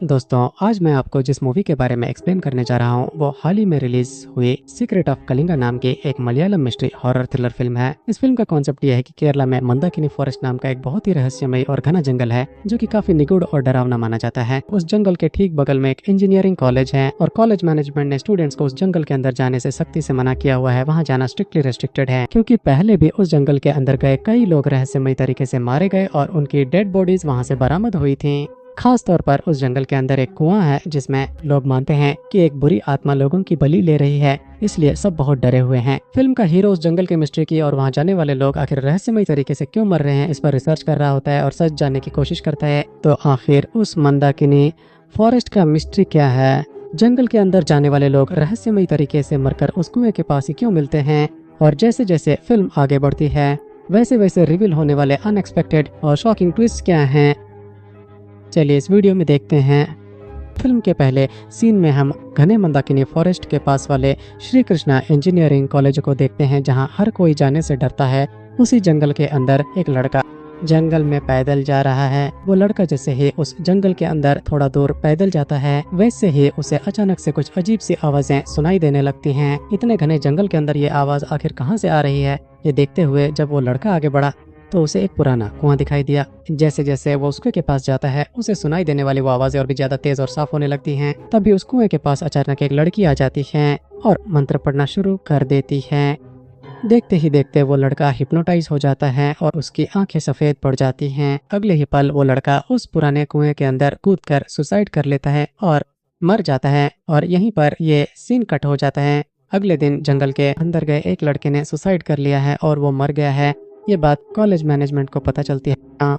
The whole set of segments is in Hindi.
दोस्तों, आज मैं आपको जिस मूवी के बारे में एक्सप्लेन करने जा रहा हूँ वो हाल ही में रिलीज हुई सीक्रेट ऑफ कलिंगा नाम की एक Malayalam mystery horror thriller film है। इस फिल्म का कॉन्सेप्ट यह है कि केरला में मंदाकिनी फॉरेस्ट नाम का एक बहुत ही रहस्यमय और घना जंगल है जो कि काफी निगूढ़ और डरावना माना जाता है। उस जंगल के ठीक बगल में एक इंजीनियरिंग कॉलेज है और कॉलेज मैनेजमेंट ने स्टूडेंट्स को उस जंगल के अंदर जाने से सख्ती से मना किया हुआ है। वहाँ जाना स्ट्रिक्टली रेस्ट्रिक्टेड है क्योंकि पहले भी उस जंगल के अंदर गए कई लोग रहस्यमय तरीके से मारे गए और उनकी डेड बॉडीज वहाँ से बरामद हुई थी। खास तौर पर उस जंगल के अंदर एक कुआं है जिसमें लोग मानते हैं कि एक बुरी आत्मा लोगों की बलि ले रही है, इसलिए सब बहुत डरे हुए हैं। फिल्म का हीरो उस जंगल की मिस्ट्री की और वहां जाने वाले लोग आखिर रहस्यमय तरीके से क्यों मर रहे हैं इस पर रिसर्च कर रहा होता है और सच जानने की कोशिश करता है। तो आखिर उस मंदाकिनी फॉरेस्ट का मिस्ट्री क्या है? जंगल के अंदर जाने वाले लोग रहस्यमय तरीके से मरकर उस कुएं के पास ही क्यों मिलते हैं? और जैसे जैसे फिल्म आगे बढ़ती है वैसे वैसे रिवील होने वाले अनएक्सपेक्टेड और शॉकिंग ट्विस्ट क्या हैं, चलिए इस वीडियो में देखते हैं। फिल्म के पहले सीन में हम घने मंदाकिनी फॉरेस्ट के पास वाले श्री कृष्णा इंजीनियरिंग कॉलेज को देखते हैं जहां हर कोई जाने से डरता है। उसी जंगल के अंदर एक लड़का जंगल में पैदल जा रहा है। वो लड़का जैसे ही उस जंगल के अंदर थोड़ा दूर पैदल जाता है वैसे ही उसे अचानक से कुछ अजीब सी आवाजें सुनाई देने लगती हैं। इतने घने जंगल के अंदर ये आवाज आखिर कहाँ से आ रही है, ये देखते हुए जब वो लड़का आगे बढ़ा तो उसे एक पुराना कुआं दिखाई दिया। जैसे जैसे वो उसके के पास जाता है उसे सुनाई देने वाली वो आवाजें और भी ज्यादा तेज और साफ होने लगती हैं। तभी उस कुएं के पास अचानक एक लड़की आ जाती है और मंत्र पढ़ना शुरू कर देती है। देखते ही देखते वो लड़का हिप्नोटाइज हो जाता है और उसकी आंखें सफेद पड़ जाती हैं। अगले ही पल वो लड़का उस पुराने कुएं के अंदर कूदकर सुसाइड कर लेता है और मर जाता है और यहीं पर ये सीन कट हो जाता है। अगले दिन जंगल के अंदर गए एक लड़के ने सुसाइड कर लिया है और वो मर गया है। ये बात कॉलेज मैनेजमेंट को पता चलती है।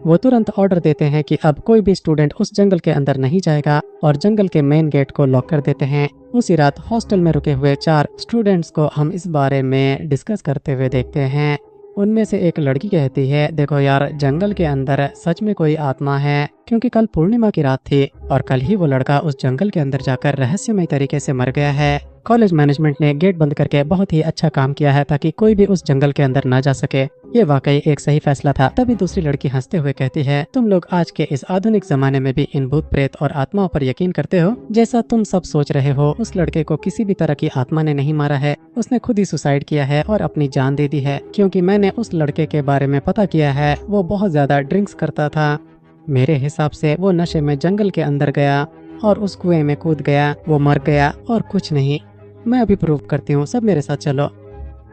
वो तुरंत ऑर्डर देते हैं कि अब कोई भी स्टूडेंट उस जंगल के अंदर नहीं जाएगा और जंगल के मेन गेट को लॉक कर देते हैं। उसी रात हॉस्टल में रुके हुए 4 स्टूडेंट्स को हम इस बारे में डिस्कस करते हुए देखते हैं। उनमें से एक लड़की कहती है, देखो यार, जंगल के अंदर सच में कोई आत्मा है क्योंकि कल पूर्णिमा की रात थी और कल ही वो लड़का उस जंगल के अंदर जाकर रहस्यमय तरीके से मर गया है। कॉलेज मैनेजमेंट ने गेट बंद करके बहुत ही अच्छा काम किया है ताकि कोई भी उस जंगल के अंदर ना जा सके। ये वाकई एक सही फैसला था। तभी दूसरी लड़की हंसते हुए कहती है, तुम लोग आज के इस आधुनिक जमाने में भी इन भूत प्रेत और आत्माओं पर यकीन करते हो? जैसा तुम सब सोच रहे हो, उस लड़के को किसी भी तरह की आत्मा ने नहीं मारा है। उसने खुद ही सुसाइड किया है और अपनी जान दे दी है क्योंकि मैंने उस लड़के के बारे में पता किया है। वो बहुत ज्यादा ड्रिंक्स करता था। मेरे हिसाब से वो नशे में जंगल के अंदर गया और उस कुएं में कूद गया, वो मर गया और कुछ नहीं। मैं अभी प्रूव करती हूँ, सब मेरे साथ चलो।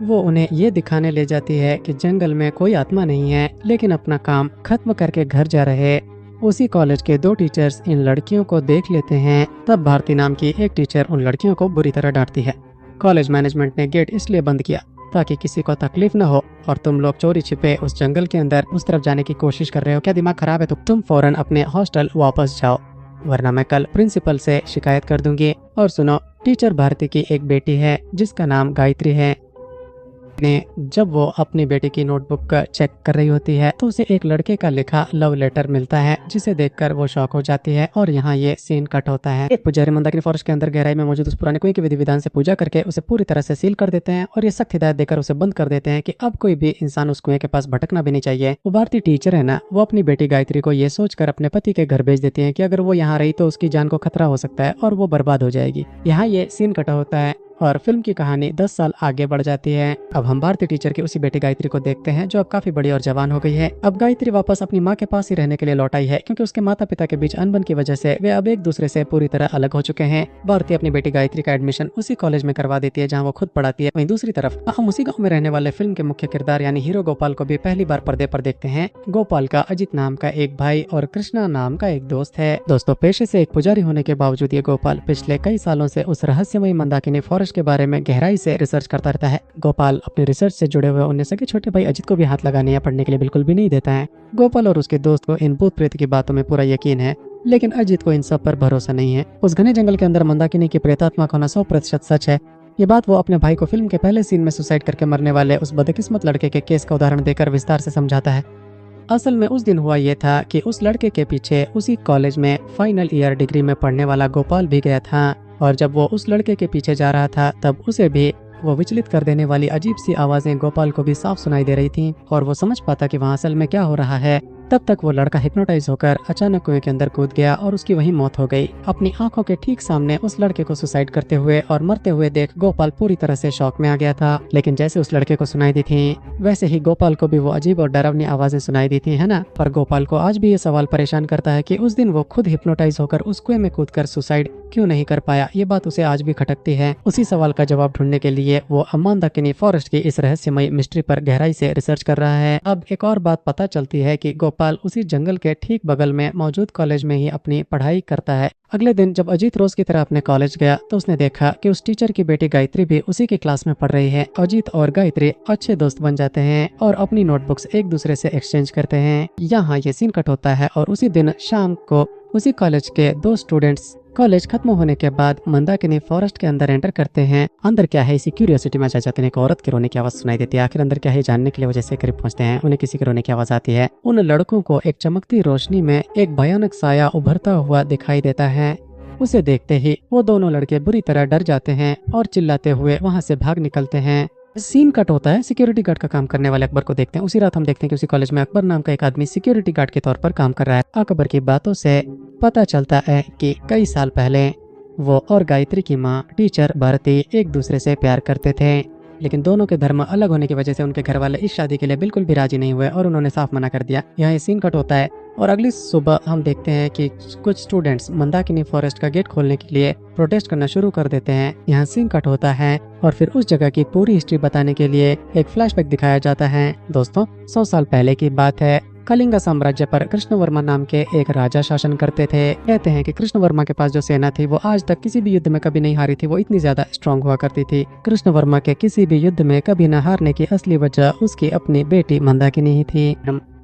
वो उन्हें ये दिखाने ले जाती है कि जंगल में कोई आत्मा नहीं है लेकिन अपना काम खत्म करके घर जा रहे। उसी कॉलेज के 2 टीचर्स इन लड़कियों को देख लेते हैं। तब भारती नाम की एक टीचर उन लड़कियों को बुरी तरह डांटती है। कॉलेज मैनेजमेंट ने गेट इसलिए बंद किया ताकि किसी को तकलीफ न हो और तुम लोग चोरी छिपे उस जंगल के अंदर उस तरफ जाने की कोशिश कर रहे हो। क्या दिमाग खराब है? तो तुम फौरन अपने हॉस्टल वापस जाओ वरना मैं कल प्रिंसिपल से शिकायत कर दूंगी। और सुनो, टीचर भारती की एक बेटी है जिसका नाम गायत्री है। जब वो अपनी बेटी की नोटबुक चेक कर रही होती है तो उसे एक लड़के का लिखा लव लेटर मिलता है जिसे देखकर वो शॉक हो जाती है और यहाँ ये सीन कट होता है। एक पुजारी मंदाकिनी फॉरेस्ट के अंदर गहराई में मौजूद उस पुराने कुएं की विधि विधान से पूजा करके उसे पूरी तरह से सील कर देते हैं और ये सख्त हिदायत देकर उसे बंद कर देते हैं कि अब कोई भी इंसान उस कुएं के पास भटकना भी नहीं चाहिए। वो भारतीय टीचर है ना, वो अपनी बेटी गायत्री को ये सोचकर अपने पति के घर भेज देती है कि अगर वो यहाँ रही तो उसकी जान को खतरा हो सकता है और वो बर्बाद हो जाएगी। यहाँ ये सीन कटा होता है और फिल्म की कहानी 10 साल आगे बढ़ जाती है। अब हम भारतीय टीचर की उसी बेटी गायत्री को देखते हैं जो अब काफी बड़ी और जवान हो गई है। अब गायत्री वापस अपनी माँ के पास ही रहने के लिए लौट आई है क्योंकि उसके माता पिता के बीच अनबन की वजह से वे अब एक दूसरे से पूरी तरह अलग हो चुके हैं। भारती अपनी बेटी गायत्री का एडमिशन उसी कॉलेज में करवा देती है जहाँ वो खुद पढ़ाती है। वहीं दूसरी तरफ हम उसी गाँव में रहने वाले फिल्म के मुख्य किरदार यानी हीरो गोपाल को भी पहली बार पर्दे पर देखते हैं। गोपाल का अजित नाम का एक भाई और कृष्णा नाम का एक दोस्त है। दोस्तों, पेशे से एक पुजारी होने के बावजूद ये गोपाल पिछले कई सालों से उस रहस्यमय मंदाकिनी फॉरेस्ट के बारे में गहराई से रिसर्च करता रहता है। गोपाल अपने रिसर्च से जुड़े हुए उन्हें सगे छोटे भाई अजित को भी हाथ लगाने या पढ़ने के लिए बिल्कुल भी नहीं देता है। गोपाल और उसके दोस्त को इन भूत प्रेत की बातों में पूरा यकीन है लेकिन अजित को इन सब पर भरोसा नहीं है। उस घने जंगल के अंदर मंदाकिनी की प्रेतात्मा का होना 100% सच है। ये बात वो अपने भाई को फिल्म के पहले सीन में सुसाइड करके मरने वाले उस बदकिस्मत लड़के के केस का उदाहरण देकर विस्तार से समझाता है। असल में उस दिन हुआ ये था कि उस लड़के के पीछे उसी कॉलेज में फाइनल ईयर डिग्री में पढ़ने वाला गोपाल भी गया था और जब वो उस लड़के के पीछे जा रहा था तब उसे भी वो विचलित कर देने वाली अजीब सी आवाजें गोपाल को भी साफ सुनाई दे रही थीं और वो समझ पाता कि वहाँ असल में क्या हो रहा है। तब तक वो लड़का हिप्नोटाइज होकर अचानक कुएं के अंदर कूद गया और उसकी वहीं मौत हो गई। अपनी आंखों के ठीक सामने उस लड़के को सुसाइड करते हुए और मरते हुए देख गोपाल पूरी तरह से शॉक में आ गया था। लेकिन जैसे उस लड़के को सुनाई दी थी, वैसे ही गोपाल को भी वो अजीब और डरावनी आवाजें सुनाई दी थी, है ना। पर गोपाल को आज भी ये सवाल परेशान करता है कि उस दिन वो खुद हिप्नोटाइज होकर उस कुएं में कूदकर सुसाइड क्यों नहीं कर पाया। ये बात उसे आज भी खटकती है। उसी सवाल का जवाब ढूंढने के लिए वो मंदाकिनी फॉरेस्ट की इस रहस्यमय मिस्ट्री पर गहराई से रिसर्च कर रहा है। अब एक और बात पता चलती है कि गोपाल उसी जंगल के ठीक बगल में मौजूद कॉलेज में ही अपनी पढ़ाई करता है। अगले दिन जब अजीत रोज की तरह अपने कॉलेज गया तो उसने देखा कि उस टीचर की बेटी गायत्री भी उसी की क्लास में पढ़ रही है। अजीत और गायत्री अच्छे दोस्त बन जाते हैं और अपनी नोटबुक्स एक दूसरे से एक्सचेंज करते हैं। यहाँ ये सीन कट होता है और उसी दिन शाम को उसी कॉलेज के दो स्टूडेंट्स कॉलेज खत्म होने के बाद मंदाकिनी फॉरेस्ट के अंदर एंटर करते हैं। अंदर क्या है, इसी क्यूरियोसिटी में जाते हैं। एक औरत के रोने की आवाज सुनाई देती है। आखिर अंदर क्या है जानने के लिए वो जैसे करीब पहुंचते हैं, उन्हें किसी के रोने की आवाज आती है। उन लड़कों को एक चमकती रोशनी में एक भयानक साया उभरता हुआ दिखाई देता है। उसे देखते ही वो दोनों लड़के बुरी तरह डर जाते हैं और चिल्लाते हुए वहाँ से भाग निकलते हैं। सीन कट होता है, सिक्योरिटी गार्ड का काम करने वाले अकबर को देखते हैं। उसी रात हम देखते हैं कि उसी कॉलेज में अकबर नाम का एक आदमी सिक्योरिटी गार्ड के तौर पर काम कर रहा है। अकबर की बातों से पता चलता है कि कई साल पहले वो और गायत्री की माँ टीचर भारती एक दूसरे से प्यार करते थे, लेकिन दोनों के धर्म अलग होने की वजह से उनके घर वाले इस शादी के लिए बिल्कुल भी राजी नहीं हुए और उन्होंने साफ मना कर दिया। यहाँ ये सीन कट होता है और अगली सुबह हम देखते हैं कि कुछ स्टूडेंट्स मंदाकिनी फॉरेस्ट का गेट खोलने के लिए प्रोटेस्ट करना शुरू कर देते हैं। यहाँ सीन कट होता है और फिर उस जगह की पूरी हिस्ट्री बताने के लिए एक फ्लैशबैक दिखाया जाता है। दोस्तों, 100 साल पहले की बात है। कलिंगा साम्राज्य पर कृष्णवर्मा नाम के एक राजा शासन करते थे। कहते हैं कि कृष्णवर्मा के पास जो सेना थी वो आज तक किसी भी युद्ध में कभी नहीं हारी थी। वो इतनी ज्यादा स्ट्रांग हुआ करती थी। कृष्णवर्मा के किसी भी युद्ध में कभी न हारने की असली वजह उसकी अपनी बेटी मंदाकिनी ही थी।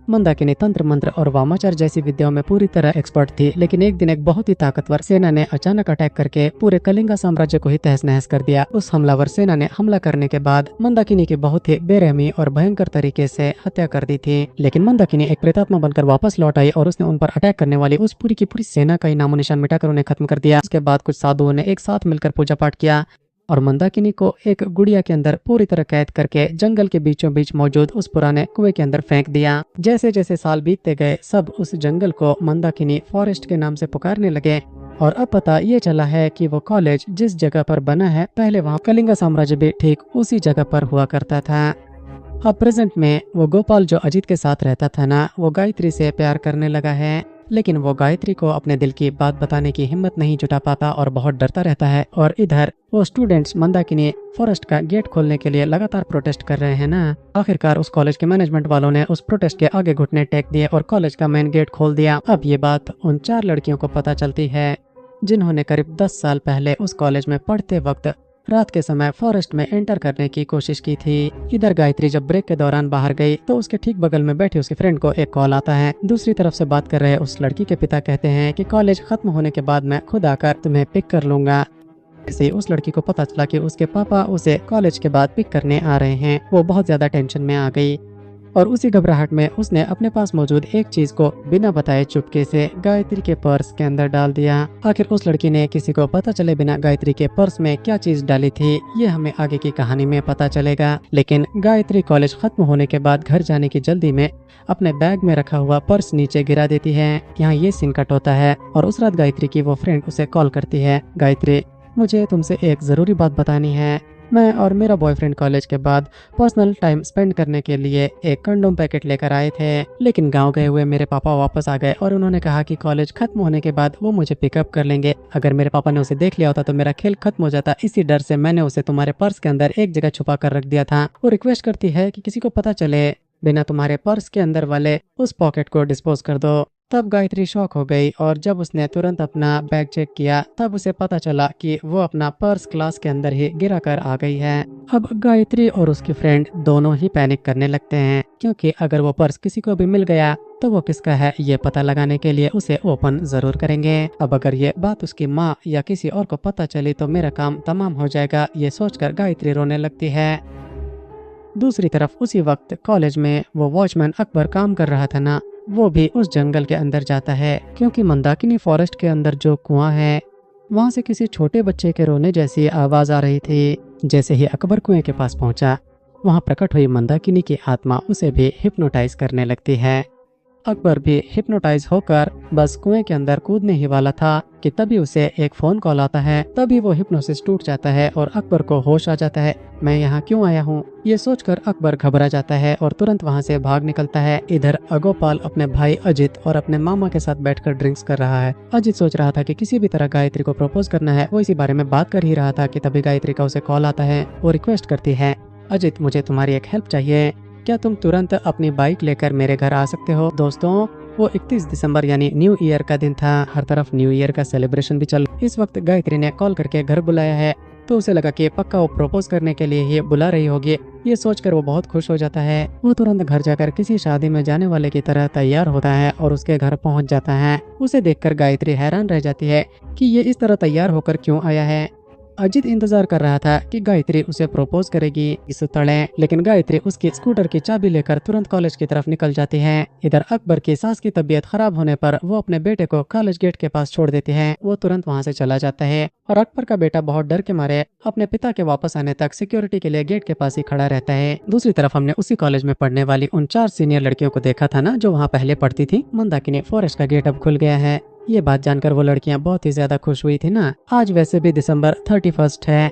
मंदाकिनी तंत्र मंत्र और वामाचार जैसी विद्याओं में पूरी तरह एक्सपर्ट थी, लेकिन एक दिन एक बहुत ही ताकतवर सेना ने अचानक अटैक करके पूरे कलिंगा साम्राज्य को ही तहस नहस कर दिया। उस हमलावर सेना ने हमला करने के बाद मंदाकिनी की बहुत ही बेरहमी और भयंकर तरीके से हत्या कर दी थी। लेकिन मंदाकिनी एक प्रेतात्मा बनकर वापस लौट आई और उसने उन पर अटैक करने वाली उस पूरी की पूरी सेना का ही नामो निशान मिटाकर उन्हें खत्म कर दिया। उसके बाद कुछ साधुओं ने एक साथ मिलकर पूजा पाठ किया और मंदाकिनी को एक गुड़िया के अंदर पूरी तरह कैद करके जंगल के बीचों बीच मौजूद उस पुराने कुएं के अंदर फेंक दिया। जैसे जैसे साल बीतते गए सब उस जंगल को मंदाकिनी फॉरेस्ट के नाम से पुकारने लगे और अब पता ये चला है कि वो कॉलेज जिस जगह पर बना है पहले वहाँ कलिंगा साम्राज्य भी ठीक उसी जगह पर हुआ करता था। अब प्रेजेंट में वो गोपाल जो अजीत के साथ रहता था ना, वो गायत्री से प्यार करने लगा है, लेकिन वो गायत्री को अपने दिल की बात बताने की हिम्मत नहीं जुटा पाता और बहुत डरता रहता है। और इधर वो स्टूडेंट्स मंदाकिनी फॉरेस्ट का गेट खोलने के लिए लगातार प्रोटेस्ट कर रहे हैं ना। आखिरकार उस कॉलेज के मैनेजमेंट वालों ने उस प्रोटेस्ट के आगे घुटने टेक दिए और कॉलेज का मेन गेट खोल दिया। अब ये बात उन 4 लड़कियों को पता चलती है जिन्होंने करीब 10 साल पहले उस कॉलेज में पढ़ते वक्त रात के समय फॉरेस्ट में एंटर करने की कोशिश की थी। इधर गायत्री जब ब्रेक के दौरान बाहर गई तो उसके ठीक बगल में बैठी उसके फ्रेंड को एक कॉल आता है। दूसरी तरफ से बात कर रहे उस लड़की के पिता कहते हैं कि कॉलेज खत्म होने के बाद मैं खुद आकर तुम्हें पिक कर लूंगा। ऐसे उस लड़की को पता चला कि उसके पापा उसे कॉलेज के बाद पिक करने आ रहे हैं। वो बहुत ज्यादा टेंशन में आ गई और उसी घबराहट में उसने अपने पास मौजूद एक चीज को बिना बताए चुपके से गायत्री के पर्स के अंदर डाल दिया। आखिर उस लड़की ने किसी को पता चले बिना गायत्री के पर्स में क्या चीज डाली थी ये हमें आगे की कहानी में पता चलेगा। लेकिन गायत्री कॉलेज खत्म होने के बाद घर जाने की जल्दी में अपने बैग में रखा हुआ पर्स नीचे गिरा देती है। यहाँ ये सीन कट होता है और उस रात गायत्री की वो फ्रेंड उसे कॉल करती है। गायत्री, मुझे तुमसे एक जरूरी बात बतानी है। मैं और मेरा बॉयफ्रेंड कॉलेज के बाद पर्सनल टाइम स्पेंड करने के लिए एक कंडोम पैकेट लेकर आए थे, लेकिन गांव गए हुए मेरे पापा वापस आ गए और उन्होंने कहा कि कॉलेज खत्म होने के बाद वो मुझे पिकअप कर लेंगे। अगर मेरे पापा ने उसे देख लिया होता तो मेरा खेल खत्म हो जाता। इसी डर से मैंने उसे तुम्हारे पर्स के अंदर एक जगह छुपा कर रख दिया था। वो रिक्वेस्ट करती है कि किसी को पता चले बिना तुम्हारे पर्स के अंदर वाले उस पॉकेट को डिस्पोज कर दो। तब गायत्री शॉक हो गई और जब उसने तुरंत अपना बैग चेक किया तब उसे पता चला कि वो अपना पर्स क्लास के अंदर ही गिरा कर आ गई है। अब गायत्री और उसकी फ्रेंड दोनों ही पैनिक करने लगते हैं, क्योंकि अगर वो पर्स किसी को भी मिल गया तो वो किसका है ये पता लगाने के लिए उसे ओपन जरूर करेंगे। अब अगर ये बात उसकी माँ या किसी और को पता चली तो मेरा काम तमाम हो जाएगा, ये सोचकर गायत्री रोने लगती है। दूसरी तरफ उसी वक्त कॉलेज में वो वॉचमैन अकबर काम कर रहा था ना, वो भी उस जंगल के अंदर जाता है, क्योंकि मंदाकिनी फॉरेस्ट के अंदर जो कुआं है वहां से किसी छोटे बच्चे के रोने जैसी आवाज आ रही थी। जैसे ही अकबर कुएं के पास पहुंचा, वहां प्रकट हुई मंदाकिनी की आत्मा उसे भी हिप्नोटाइज करने लगती है। अकबर भी हिप्नोटाइज होकर बस कुएं के अंदर कूदने ही वाला था कि तभी उसे एक फोन कॉल आता है। तभी वो हिप्नोसिस टूट जाता है और अकबर को होश आ जाता है। मैं यहाँ क्यों आया हूँ, ये सोचकर अकबर घबरा जाता है और तुरंत वहाँ से भाग निकलता है। इधर अगोपाल अपने भाई अजित और अपने मामा के साथ बैठकर ड्रिंक्स कर रहा है। अजित सोच रहा था कि किसी भी तरह गायत्री को प्रपोज करना है, वो इसी बारे में बात कर ही रहा था कि तभी गायत्री का उसे कॉल आता है। वो रिक्वेस्ट करती है, अजित मुझे तुम्हारी एक हेल्प चाहिए, क्या तुम तुरंत अपनी बाइक लेकर मेरे घर आ सकते हो। दोस्तों वो 31 दिसंबर यानी न्यू ईयर का दिन था। हर तरफ न्यू ईयर का सेलिब्रेशन भी चल। इस वक्त गायत्री ने कॉल करके घर बुलाया है, तो उसे लगा कि पक्का वो प्रपोज करने के लिए ही बुला रही होगी। ये सोचकर वो बहुत खुश हो जाता है। वो तुरंत घर जाकर किसी शादी में जाने वाले की तरह तैयार होता है और उसके घर पहुंच जाता है। उसे देखकर गायत्री हैरान रह जाती है कि ये इस तरह तैयार होकर क्यों आया है। अजित इंतजार कर रहा था कि गायत्री उसे प्रपोज करेगी इस तड़े, लेकिन गायत्री उसकी स्कूटर की चाबी लेकर तुरंत कॉलेज की तरफ निकल जाती है। इधर अकबर की सास की तबीयत खराब होने पर वो अपने बेटे को कॉलेज गेट के पास छोड़ देती है। वो तुरंत वहाँ से चला जाता है और अकबर का बेटा बहुत डर के मारे अपने पिता के वापस आने तक सिक्योरिटी के लिए गेट के पास ही खड़ा रहता है। दूसरी तरफ हमने उसी कॉलेज में पढ़ने वाली उन 4 सीनियर लड़कियों को देखा था ना, जो वहाँ पहले पढ़ती थी। मंदाकिनी फॉरेस्ट का गेट अब खुल गया है। ये बात जानकर वो लड़कियां बहुत ही ज्यादा खुश हुई थी ना। आज वैसे भी दिसंबर 31 है,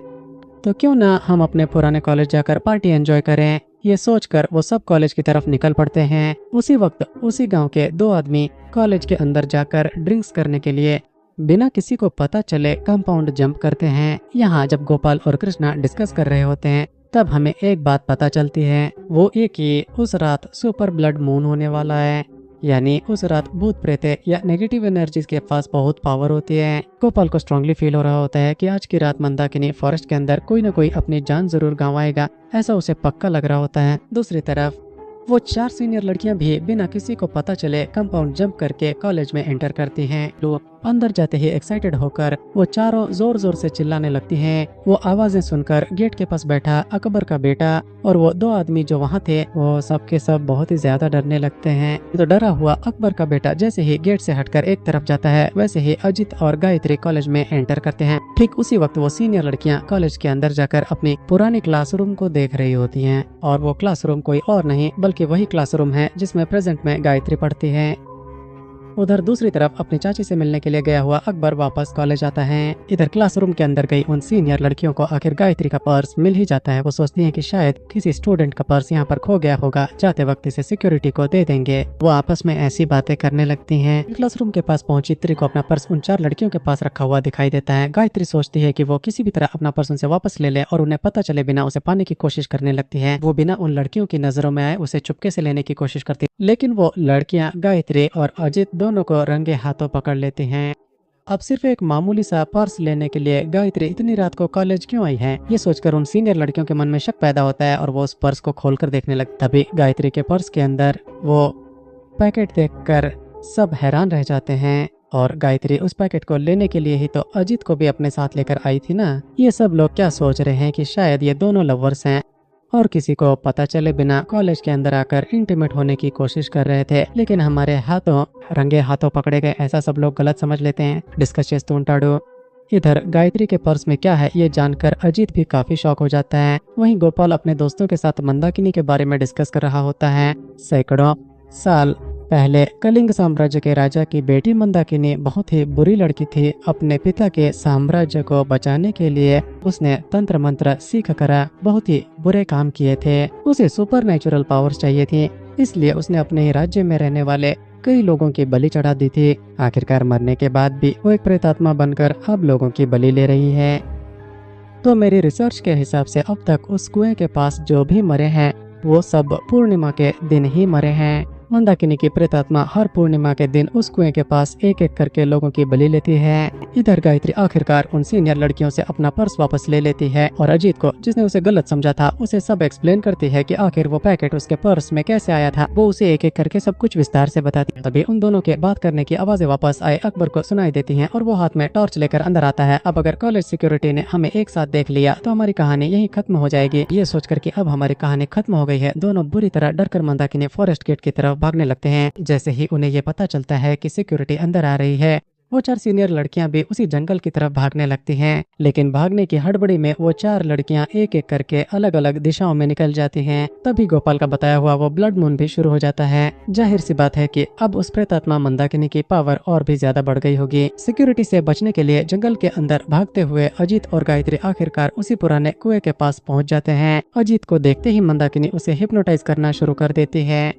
तो क्यों ना हम अपने पुराने कॉलेज जाकर पार्टी एंजॉय करें। ये सोचकर वो सब कॉलेज की तरफ निकल पड़ते हैं। उसी वक्त उसी गांव के 2 आदमी कॉलेज के अंदर जाकर ड्रिंक्स करने के लिए बिना किसी को पता चले कंपाउंड जंप करते हैं। यहाँ जब गोपाल और कृष्णा डिस्कस कर रहे होते हैं तब हमें एक बात पता चलती है, वो ये कि उस रात सुपर ब्लड मून होने वाला है, यानी उस रात भूत प्रेत या नेगेटिव एनर्जीज के पास बहुत पावर होती है। गोपाल को स्ट्रांगली फील हो रहा होता है कि आज की रात मंदाकिनी फॉरेस्ट के अंदर कोई न कोई अपनी जान जरूर गंवाएगा, ऐसा उसे पक्का लग रहा होता है। दूसरी तरफ वो 4 सीनियर लड़कियां भी बिना किसी को पता चले कंपाउंड जंप करके कॉलेज में एंटर करती हैं। लोग अंदर जाते ही एक्साइटेड होकर वो चारों जोर जोर से चिल्लाने लगती हैं। वो आवाजें सुनकर गेट के पास बैठा अकबर का बेटा और वो 2 आदमी जो वहाँ थे वो सबके सब बहुत ही ज्यादा डरने लगते हैं। तो डरा हुआ अकबर का बेटा जैसे ही गेट से हटकर एक तरफ जाता है, वैसे ही अजित और गायत्री कॉलेज में एंटर करते हैं। ठीक उसी वक्त वो सीनियर लड़कियां कॉलेज के अंदर जाकर अपनी पुरानी क्लासरूम को देख रही होती हैं और वो क्लासरूम कोई और नहीं बल्कि वही क्लासरूम है जिसमें प्रेजेंट में गायत्री पढ़ती है। उधर दूसरी तरफ अपनी चाची से मिलने के लिए गया हुआ अकबर वापस कॉलेज आता है। इधर क्लासरूम के अंदर गई उन सीनियर लड़कियों को आखिर गायत्री का पर्स मिल ही जाता है। वो सोचती हैं कि शायद किसी स्टूडेंट का पर्स यहाँ पर खो गया होगा, जाते वक्त इसे सिक्योरिटी को दे देंगे। वो आपस में ऐसी बातें करने लगती हैं। क्लासरूम के पास पहुंची त्री को अपना पर्स उन 4 लड़कियों के पास रखा हुआ दिखाई देता है। गायत्री सोचती है कि वो किसी भी तरह अपना पर्स उनसे वापस ले ले और उन्हें पता चले बिना उसे पाने की कोशिश करने लगती है। वो बिना उन लड़कियों की नजरों में आए उसे चुपके से लेने की कोशिश करती है, लेकिन वो लड़कियां गायत्री और अजित दोनों को रंगे हाथों पकड़ लेती हैं। अब सिर्फ एक मामूली सा पर्स लेने के लिए गायत्री इतनी रात को कॉलेज क्यों आई है, ये सोचकर उन सीनियर लड़कियों के मन में शक पैदा होता है और वो उस पर्स को खोलकर देखने लगती। तभी गायत्री के पर्स के अंदर वो पैकेट देखकर सब हैरान रह जाते हैं और गायत्री उस पैकेट को लेने के लिए ही तो अजित को भी अपने साथ लेकर आई थी ना। ये सब लोग क्या सोच रहे हैं कि शायद ये दोनों लवर्स हैं और किसी को पता चले बिना कॉलेज के अंदर आकर इंटीमेट होने की कोशिश कर रहे थे, लेकिन हमारे हाथों रंगे हाथों पकड़े गए, ऐसा सब लोग गलत समझ लेते हैं। डिस्कस तूंटाड़ो। इधर गायत्री के पर्स में क्या है ये जानकर अजीत भी काफी शॉक हो जाता है। वहीं गोपाल अपने दोस्तों के साथ मंदाकिनी के बारे में डिस्कस कर रहा होता है। सैकड़ों साल पहले कलिंग साम्राज्य के राजा की बेटी मंदाकिनी बहुत ही बुरी लड़की थी। अपने पिता के साम्राज्य को बचाने के लिए उसने तंत्र मंत्र सीख कर बहुत ही बुरे काम किए थे। उसे सुपर नेचुरल पावर्स चाहिए थी, इसलिए उसने अपने ही राज्य में रहने वाले कई लोगों की बलि चढ़ा दी थी। आखिरकार मरने के बाद भी वो एक प्रेतात्मा बनकर अब लोगों की बलि ले रही है। तो मेरी रिसर्च के हिसाब से अब तक उस कुएं के पास जो भी मरे हैं वो सब पूर्णिमा के दिन ही मरे हैं। मंदाकिनी की प्रेतात्मा हर पूर्णिमा के दिन उस कुएं के पास एक एक करके लोगों की बलि लेती है। इधर गायत्री आखिरकार उन सीनियर लड़कियों से अपना पर्स वापस ले लेती है और अजीत को, जिसने उसे गलत समझा था, उसे सब एक्सप्लेन करती है कि आखिर वो पैकेट उसके पर्स में कैसे आया था। वो उसे एक एक करके सब कुछ विस्तार से बताती है। तभी उन दोनों के बात करने की आवाजें वापस आए अकबर को सुनाई देती है और वो हाथ में टॉर्च लेकर अंदर आता है। अब अगर कॉलेज सिक्योरिटी ने हमें एक साथ देख लिया तो हमारी कहानी यही खत्म हो जाएगी। ये सोचकर कि अब हमारी कहानी खत्म हो गई है, दोनों बुरी तरह डरकर मंदाकिनी फॉरेस्ट गेट की तरफ भागने लगते हैं। जैसे ही उन्हें ये पता चलता है कि सिक्योरिटी अंदर आ रही है, वो 4 सीनियर लड़कियां भी उसी जंगल की तरफ भागने लगती हैं, लेकिन भागने की हड़बड़ी में वो 4 लड़कियां एक एक करके अलग अलग दिशाओं में निकल जाती हैं। तभी गोपाल का बताया हुआ वो ब्लड मून भी शुरू हो जाता है। जाहिर सी बात है कि अब उस प्रेतात्मा मंदाकिनी की पावर और भी ज्यादा बढ़ गई होगी। सिक्योरिटी से बचने के लिए जंगल के अंदर भागते हुए अजीत और गायत्री आखिरकार उसी पुराने कुएं के पास पहुंच जाते हैं। अजीत को देखते ही मंदाकिनी उसे हिप्नोटाइज करना शुरू कर देती है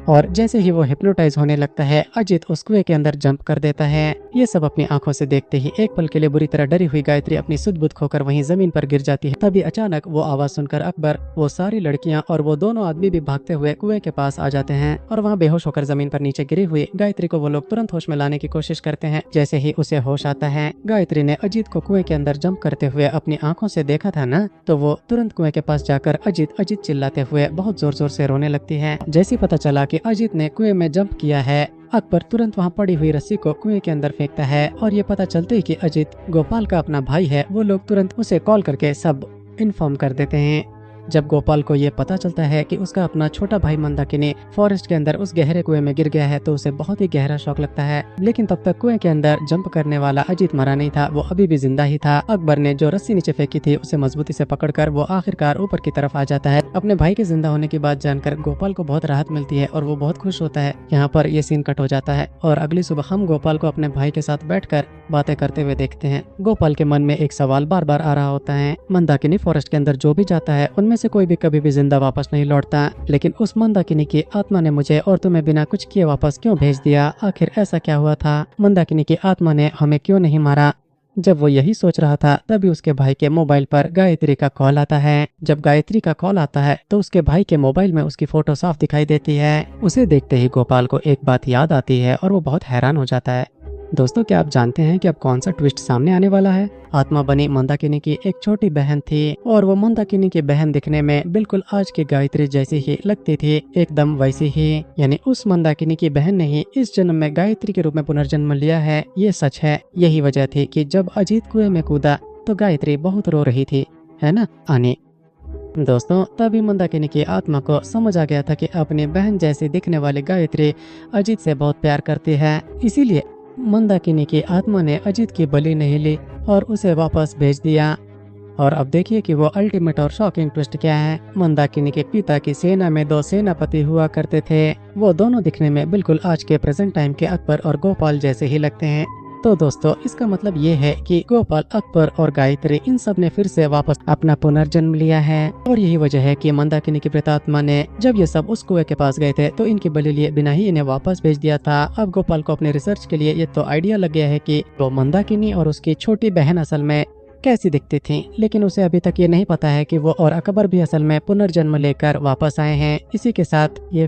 और जैसे ही वो हिप्नोटाइज होने लगता है, अजित उस कुएं के अंदर जंप कर देता है। ये सब अपनी आंखों से देखते ही एक पल के लिए बुरी तरह डरी हुई गायत्री अपनी सुध-बुध खोकर वहीं जमीन पर गिर जाती है। तभी अचानक वो आवाज सुनकर अकबर, वो सारी लड़कियां और वो दोनों आदमी भी भागते हुए कुएं के पास आ जाते हैं और वहाँ बेहोश होकर जमीन पर नीचे गिरी हुई गायत्री को वो लोग तुरंत होश में लाने की कोशिश करते हैं। जैसे ही उसे होश आता है, गायत्री ने अजीत को कुएं के अंदर जंप करते हुए अपनी आंखों से देखा था ना, तो वो तुरंत कुएं के पास जाकर अजीत अजीत चिल्लाते हुए बहुत जोर जोर से रोने लगती है। जैसे पता चला कि अजीत ने कुएं में जंप किया है, अकबर तुरंत वहां पड़ी हुई रस्सी को कुएं के अंदर फेंकता है और ये पता चलते ही कि अजीत गोपाल का अपना भाई है, वो लोग तुरंत उसे कॉल करके सब इन्फॉर्म कर देते हैं। जब गोपाल को ये पता चलता है कि उसका अपना छोटा भाई मंदाकिनी फॉरेस्ट के अंदर उस गहरे कुएं में गिर गया है, तो उसे बहुत ही गहरा शौक लगता है। लेकिन तब तक कुएं के अंदर जंप करने वाला अजीत मरा नहीं था, वो अभी भी जिंदा ही था। अकबर ने जो रस्सी नीचे फेंकी थी उसे मजबूती से पकड़कर वो आखिरकार ऊपर की तरफ आ जाता है। अपने भाई के जिंदा होने की बात जानकर गोपाल को बहुत राहत मिलती है और वो बहुत खुश होता है। यहाँ पर ये सीन कट हो जाता है और अगली सुबह हम गोपाल को अपने भाई के साथ बैठकर बातें करते हुए देखते हैं। गोपाल के मन में एक सवाल बार बार आ रहा होता है, मंदाकिनी फॉरेस्ट के अंदर जो भी जाता है उनमें से कोई भी कभी भी जिंदा वापस नहीं लौटता, लेकिन उस मंदाकिनी की आत्मा ने मुझे और तुम्हें बिना कुछ किए वापस क्यों भेज दिया? आखिर ऐसा क्या हुआ था? मंदाकिनी की आत्मा ने हमें क्यों नहीं मारा? जब वो यही सोच रहा था, तभी उसके भाई के मोबाइल पर गायत्री का कॉल आता है। जब गायत्री का कॉल आता है तो उसके भाई के मोबाइल में उसकी फोटो साफ दिखाई देती है। उसे देखते ही गोपाल को एक बात याद आती है और वो बहुत हैरान हो जाता है। दोस्तों, क्या आप जानते हैं कि अब कौन सा ट्विस्ट सामने आने वाला है? आत्मा बनी मंदाकिनी की एक छोटी बहन थी और वो मंदाकिनी की बहन दिखने में बिल्कुल आज की गायत्री जैसी ही लगती थी, एकदम वैसी ही। यानी उस मंदाकिनी की बहन ने ही इस जन्म में गायत्री के रूप में पुनर्जन्म लिया है। ये सच है। यही वजह थी कि जब अजीत कुएं में कूदा तो गायत्री बहुत रो रही थी, है ना आनी? दोस्तों, तभी मंदाकिनी की आत्मा को समझ आ गया था कि अपनी बहन जैसी दिखने वाली गायत्री अजीत से बहुत प्यार करती है। इसीलिए मंदाकिनी की आत्मा ने अजीत की बलि नहीं ली और उसे वापस भेज दिया। और अब देखिए कि वो अल्टीमेट और शॉकिंग ट्विस्ट क्या है। मंदाकिनी के पिता की सेना में 2 सेनापति हुआ करते थे। वो दोनों दिखने में बिल्कुल आज के प्रेजेंट टाइम के अकबर और गोपाल जैसे ही लगते हैं। तो दोस्तों, इसका मतलब ये है कि गोपाल, अकबर और गायत्री इन सब ने फिर से वापस अपना पुनर्जन्म लिया है। और यही वजह है कि मंदाकिनी की प्रेतात्मा ने जब ये सब उस कुएं के पास गए थे तो इनकी बलि लिए बिना ही इन्हें वापस भेज दिया था। अब गोपाल को अपने रिसर्च के लिए ये तो आइडिया लग गया है कि वो मंदाकिनी और उसकी छोटी बहन असल में कैसी दिखती थी, लेकिन उसे अभी तक ये नहीं पता है कि वो और अकबर भी असल में पुनर्जन्म लेकर वापस आए हैं। इसी के साथ ये